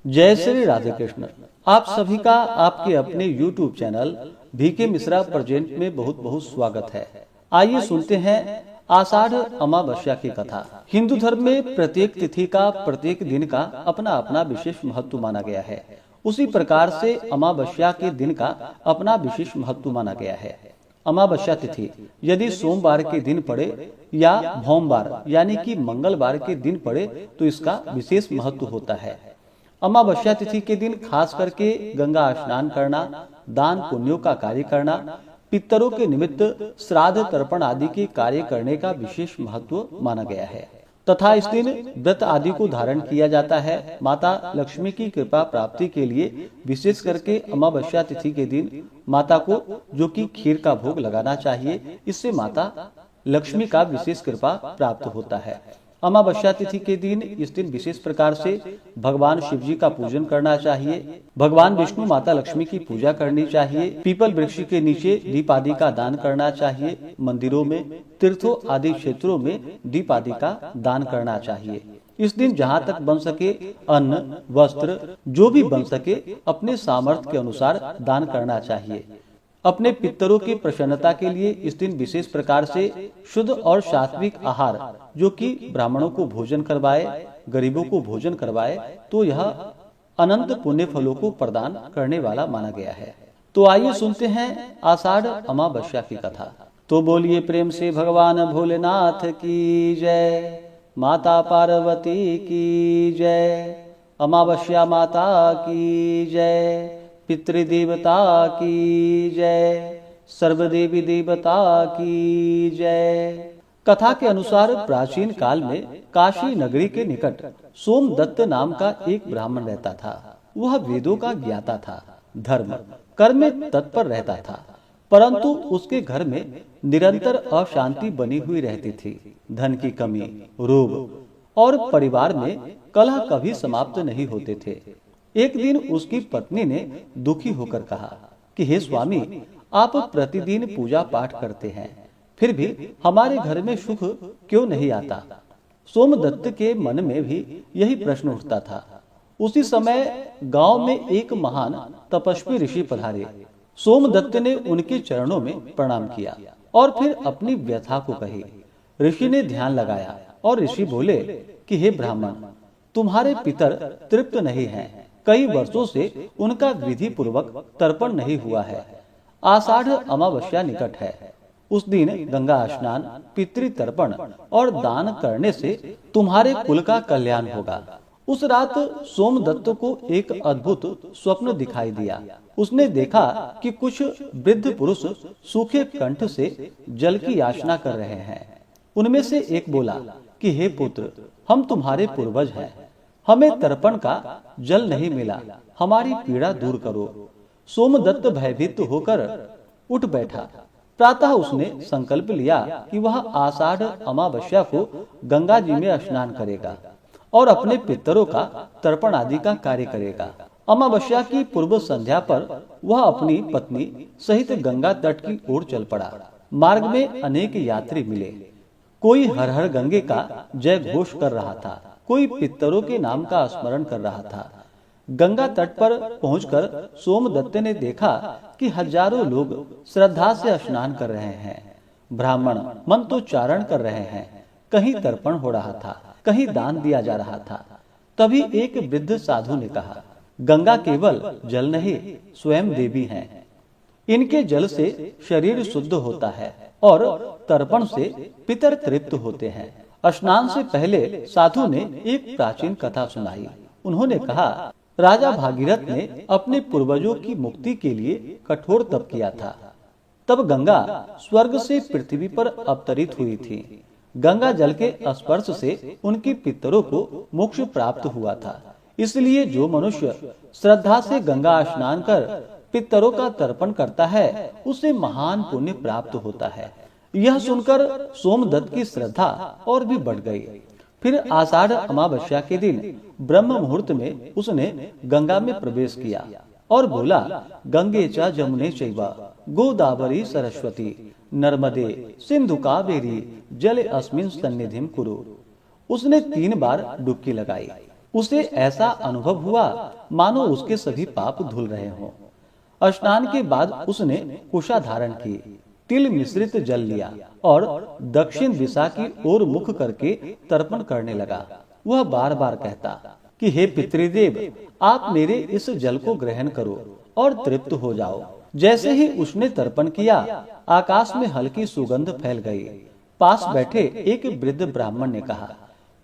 जय श्री राधे कृष्ण। आप सभी का आपके अपने YouTube channel VK Mishra present में बहुत बहुत स्वागत है। आइए सुनते हैं आषाढ़ अमावस्या की कथा। हिंदू धर्म में प्रत्येक तिथि का प्रत्येक दिन का अपना अपना विशेष महत्व माना गया है। उसी प्रकार से अमावस्या के दिन का अपना विशेष महत्व माना गया है। अमावस्या तिथि यदि सोमवार के दिन पड़े या भौमवार यानी कि मंगलवार के दिन पड़े तो इसका विशेष महत्व होता है। अमावस्या तिथि के दिन खास करके गंगा स्नान करना, दान पुण्यों का कार्य करना, पितरों के निमित्त श्राद्ध तर्पण आदि के कार्य करने का विशेष महत्व माना गया है तथा इस दिन व्रत आदि को धारण किया जाता है। माता लक्ष्मी की कृपा प्राप्ति के लिए विशेष करके अमावस्या तिथि के दिन माता को जो कि खीर का भोग लगाना चाहिए। इससे माता लक्ष्मी का विशेष कृपा प्राप्त होता है। अमावस्या तिथि के दिन इस दिन विशेष प्रकार से भगवान शिव जी का पूजन करना चाहिए। भगवान विष्णु, माता लक्ष्मी की पूजा करनी चाहिए। पीपल वृक्ष के नीचे दीप आदि का दान करना चाहिए। मंदिरों में, तीर्थों आदि क्षेत्रों में दीप आदि का दान करना चाहिए। इस दिन जहाँ तक बन सके अन्न, वस्त्र जो भी बन सके अपने सामर्थ्य के अनुसार दान करना चाहिए। अपने पितरों की प्रसन्नता के लिए इस दिन विशेष प्रकार से शुद्ध और सात्विक आहार जो कि ब्राह्मणों को भोजन करवाए, गरीबों को भोजन करवाए तो यह अनंत पुण्य फलों को प्रदान करने वाला माना गया है। तो आइए सुनते हैं आषाढ़ अमावस्या की कथा। तो बोलिए प्रेम से भगवान भोलेनाथ की जय, माता पार्वती की जय, अमावस्या माता की जय, पितृदेवता की जय, सर्वदेवी देवता की जय। कथा के अनुसार प्राचीन काल में काशी नगरी के निकट सोमदत्त नाम का एक ब्राह्मण रहता था। वह वेदों का ज्ञाता था, धर्म कर्म में तत्पर रहता था, परंतु उसके घर में निरंतर अशांति बनी हुई रहती थी। धन की कमी, रोग और परिवार में कलह कभी समाप्त नहीं होते थे। एक दिन उसकी पत्नी ने दुखी होकर कहा कि हे स्वामी, आप प्रतिदिन पूजा पाठ करते हैं, फिर भी हमारे घर में सुख क्यों नहीं आता। सोमदत्त के मन में भी यही प्रश्न उठता था। उसी समय गांव में एक महान तपस्वी ऋषि पधारे। सोमदत्त ने उनके चरणों में प्रणाम किया और फिर अपनी व्यथा को कही। ऋषि ने ध्यान लगाया और ऋषि बोले कि हे ब्राह्मण, तुम्हारे पितर तृप्त नहीं हैं। कई वर्षों से उनका विधि पूर्वक तर्पण नहीं हुआ है। आषाढ़ अमावस्या निकट है। उस दिन गंगा स्नान, पितृ तर्पण और दान करने से तुम्हारे कुल का कल्याण होगा। उस रात सोमदत्त को एक अद्भुत स्वप्न दिखाई दिया। उसने देखा कि कुछ वृद्ध पुरुष सूखे कंठ से जल की याचना कर रहे हैं। उनमें से एक बोला कि हे पुत्र, हम तुम्हारे पूर्वज हैं, हमें तर्पण का जल नहीं मिला, हमारी पीड़ा दूर करो। सोमदत्त भयभीत होकर उठ बैठा। प्रातः उसने संकल्प लिया कि वह आषाढ़ अमावस्या को गंगा जी में स्नान करेगा और अपने पितरों का तर्पण आदि का कार्य करेगा। अमावस्या की पूर्व संध्या पर वह अपनी पत्नी सहित गंगा तट की ओर चल पड़ा। मार्ग में अनेक यात्री मिले। कोई हर हर गंगे का जय घोष कर रहा था, कोई पितरों के नाम का स्मरण कर रहा था। गंगा तट पर पहुंचकर सोमदत्त ने देखा कि हजारों लोग श्रद्धा से स्नान कर रहे हैं। ब्राह्मण मंत्रोच्चारण कर रहे हैं। कहीं तर्पण हो रहा था, कहीं दान दिया जा रहा था। तभी एक वृद्ध साधु ने कहा, गंगा केवल जल नहीं, स्वयं देवी हैं। इनके जल से शरीर शुद्ध होता है और तर्पण से पितर तृप्त होते हैं। स्नान से पहले साधु ने एक प्राचीन कथा सुनाई। उन्होंने कहा, राजा भागीरथ ने अपने पूर्वजों की मुक्ति के लिए कठोर तप किया था। तब गंगा स्वर्ग से पृथ्वी पर अवतरित हुई थी। गंगा जल के स्पर्श से उनके पितरों को मोक्ष प्राप्त हुआ था। इसलिए जो मनुष्य श्रद्धा से गंगा स्नान कर पितरों का तर्पण करता है, उसे महान पुण्य प्राप्त होता है। यह सुनकर सोमदत्त की श्रद्धा और भी बढ़ गई। फिर आषाढ़ अमावस्या के दिन ब्रह्म मुहूर्त में उसने गंगा में प्रवेश किया और बोला, गंगे च जमुने चैव गोदावरी सरस्वती नर्मदे सिंधु कावेरी जले अस्मिन् सन्निधिं कुरु। उसने 3 बार डुबकी लगाई। उसे ऐसा अनुभव हुआ मानो उसके सभी पाप धुल रहे हों। स्नान के बाद उसने कुशा धारण की, तिल मिश्रित जल लिया और दक्षिण दिशा की ओर मुख करके तर्पण करने लगा। वह बार बार कहता कि हे पितृदेव, आप मेरे इस जल को ग्रहण करो और तृप्त हो जाओ। जैसे ही उसने तर्पण किया, आकाश में हल्की सुगंध फैल गई। पास बैठे एक वृद्ध ब्राह्मण ने कहा,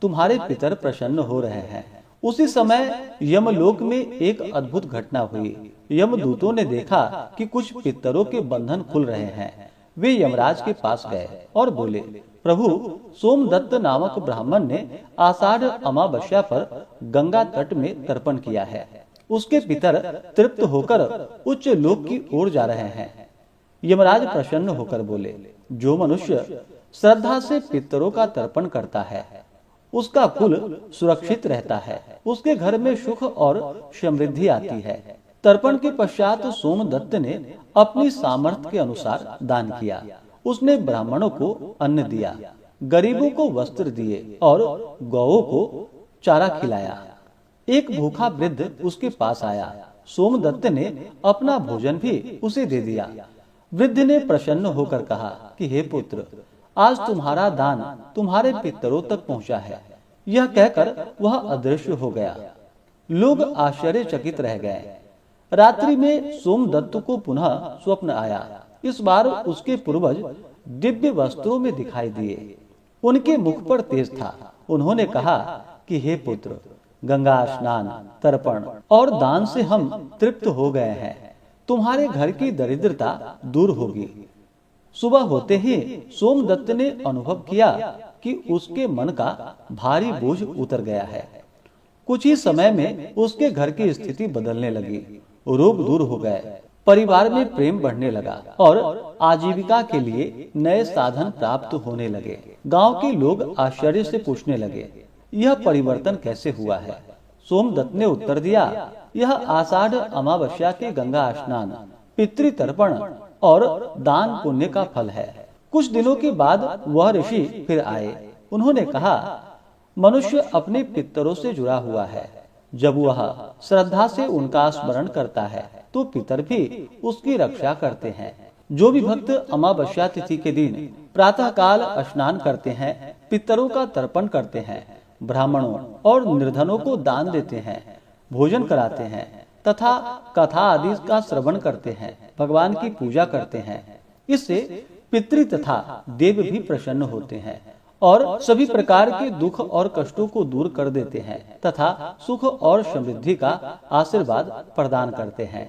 तुम्हारे पितर प्रसन्न हो रहे हैं। उसी समय यमलोक में एक अद्भुत घटना हुई। यमदूतों ने देखा कि कुछ पितरों के बंधन खुल रहे हैं। वे यमराज के पास गए और बोले, प्रभु, सोमदत्त नामक ब्राह्मण ने आषाढ़ अमावस्या पर गंगा तट में तर्पण किया है। उसके पितर तृप्त होकर उच्च लोक की ओर जा रहे हैं। यमराज प्रसन्न होकर बोले, जो मनुष्य श्रद्धा से पितरों का तर्पण करता है उसका कुल सुरक्षित रहता है, उसके घर में सुख और समृद्धि आती है। तर्पण के पश्चात सोमदत्त ने अपनी सामर्थ्य के अनुसार दान किया। उसने ब्राह्मणों को अन्न दिया, गरीबों को वस्त्र दिए और गौओं को चारा खिलाया। एक भूखा वृद्ध उसके पास आया। सोमदत्त ने अपना भोजन भी उसे दे दिया। वृद्ध ने प्रसन्न होकर कहा कि हे पुत्र, आज तुम्हारा दान तुम्हारे पितरों तक पहुंचा है। यह कहकर वह अदृश्य हो गया। लोग आश्चर्यचकित रह गए। रात्रि में सोमदत्त को पुनः स्वप्न आया। इस बार उसके पूर्वज दिव्य वस्त्रों में दिखाई दिए। उनके मुख पर तेज था। उन्होंने कहा कि हे पुत्र, गंगा स्नान, तर्पण और दान से हम तृप्त हो गए हैं। तुम्हारे घर की दरिद्रता दूर होगी। सुबह होते ही सोमदत्त ने अनुभव किया कि उसके मन का भारी बोझ उतर गया है। कुछ ही समय में उसके घर की स्थिति बदलने लगी। रोग दूर हो गए, परिवार में प्रेम बढ़ने लगा और आजीविका के लिए नए साधन प्राप्त होने लगे। गांव के लोग आश्चर्य से पूछने लगे, यह परिवर्तन कैसे हुआ है? सोमदत्त ने उत्तर दिया, यह आषाढ़ अमावस्या के गंगा स्नान, पितृतर्पण और दान पुण्य का फल है। कुछ दिनों के बाद वह ऋषि फिर आए। उन्होंने कहा, मनुष्य अपने पितरों से जुड़ा हुआ है। जब वह श्रद्धा से उनका स्मरण करता है तो पितर भी उसकी रक्षा करते हैं। जो भी भक्त अमावस्या तिथि के दिन प्रातः काल स्नान करते हैं, पितरों का तर्पण करते हैं, ब्राह्मणों और निर्धनों को दान देते हैं, भोजन कराते हैं तथा कथा आदि का श्रवण करते हैं, भगवान की पूजा करते हैं, इससे पितृ तथा देव भी प्रसन्न होते हैं और सभी प्रकार के दुख और कष्टों को दूर कर देते हैं तथा सुख और समृद्धि का आशीर्वाद प्रदान करते हैं।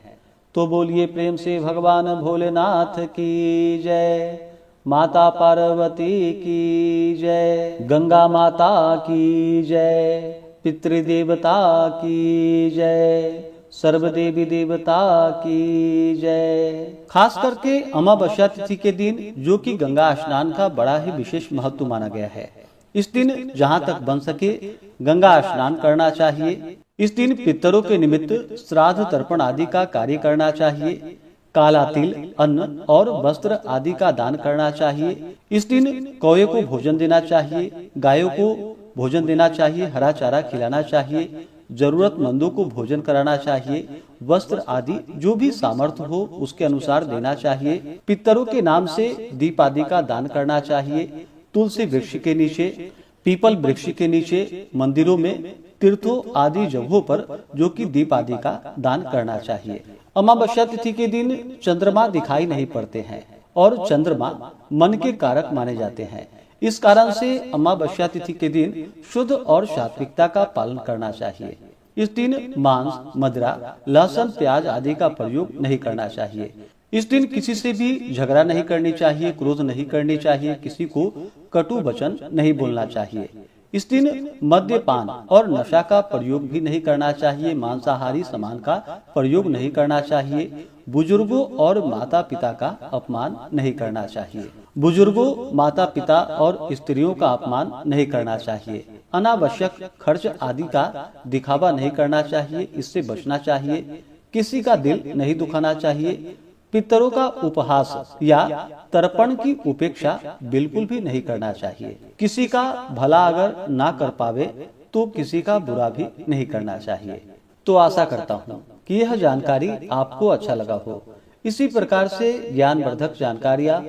तो बोलिए प्रेम से भगवान भोलेनाथ की जय, माता पार्वती की जय, गंगा माता की जय, पितृदेवता की जय, सर्वदेवी देवता की जय। खास करके अमावस्या तिथि के दिन, जो कि गंगा स्नान का बड़ा ही विशेष महत्व माना गया है, इस दिन जहाँ तक बन सके गंगा स्नान करना चाहिए। इस दिन पितरों के निमित्त श्राद्ध तर्पण आदि का कार्य करना चाहिए। काला तिल, अन्न और वस्त्र आदि का दान करना चाहिए। इस दिन कौवे को भोजन देना चाहिए, गायों को भोजन देना चाहिए, हरा चारा खिलाना चाहिए, जरूरतमंदों को भोजन कराना चाहिए, वस्त्र आदि जो भी सामर्थ्य हो उसके अनुसार देना चाहिए। पितरों के नाम से दीप आदि का दान करना चाहिए। तुलसी वृक्ष के नीचे, पीपल वृक्ष के नीचे, मंदिरों में, तीर्थों आदि जगहों पर जो कि दीप आदि का दान करना चाहिए। अमावस्या तिथि के दिन चंद्रमा दिखाई नहीं पड़ते हैं और चंद्रमा मन के कारक माने जाते हैं। इस कारण से अमावस्या तिथि के दिन शुद्ध और सात्विकता का पालन करना चाहिए। इस दिन मांस, मदिरा, लहसुन, प्याज आदि का प्रयोग नहीं करना चाहिए। इस दिन किसी से भी झगड़ा नहीं करनी चाहिए, क्रोध नहीं करनी चाहिए, किसी को कटु वचन नहीं बोलना चाहिए। इस दिन मद्यपान और नशा का प्रयोग भी नहीं करना चाहिए। मांसाहारी सामान का प्रयोग नहीं करना चाहिए। बुजुर्गों और माता पिता का अपमान नहीं करना चाहिए। बुजुर्गों, माता पिता और स्त्रियों का अपमान नहीं करना चाहिए। अनावश्यक खर्च आदि का दिखावा नहीं करना चाहिए, इससे बचना चाहिए। किसी का दिल नहीं दुखाना चाहिए। पितरों का उपहास या तर्पण की उपेक्षा बिल्कुल भी नहीं करना चाहिए। किसी का भला अगर ना कर पावे तो किसी का बुरा भी नहीं करना चाहिए। तो आशा करता हूँ कि यह जानकारी आपको अच्छा लगा हो। इसी प्रकार से ज्ञानवर्धक जानकारियाँ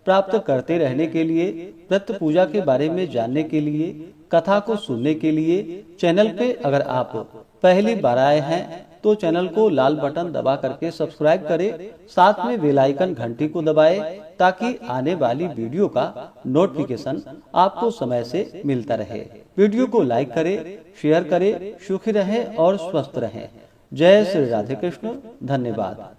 प्राप्त करते रहने के लिए, व्रत पूजा के बारे में जानने के लिए, कथा को सुनने के लिए चैनल पे अगर आप पहली बार आए हैं तो चैनल को लाल बटन दबा करके सब्सक्राइब करें, साथ में बेल आइकन घंटी को दबाएं ताकि आने वाली वीडियो का नोटिफिकेशन आपको समय से मिलता रहे। वीडियो को लाइक करें, शेयर करें। सुखी रहें और स्वस्थ रहें। जय श्री राधे कृष्ण। धन्यवाद।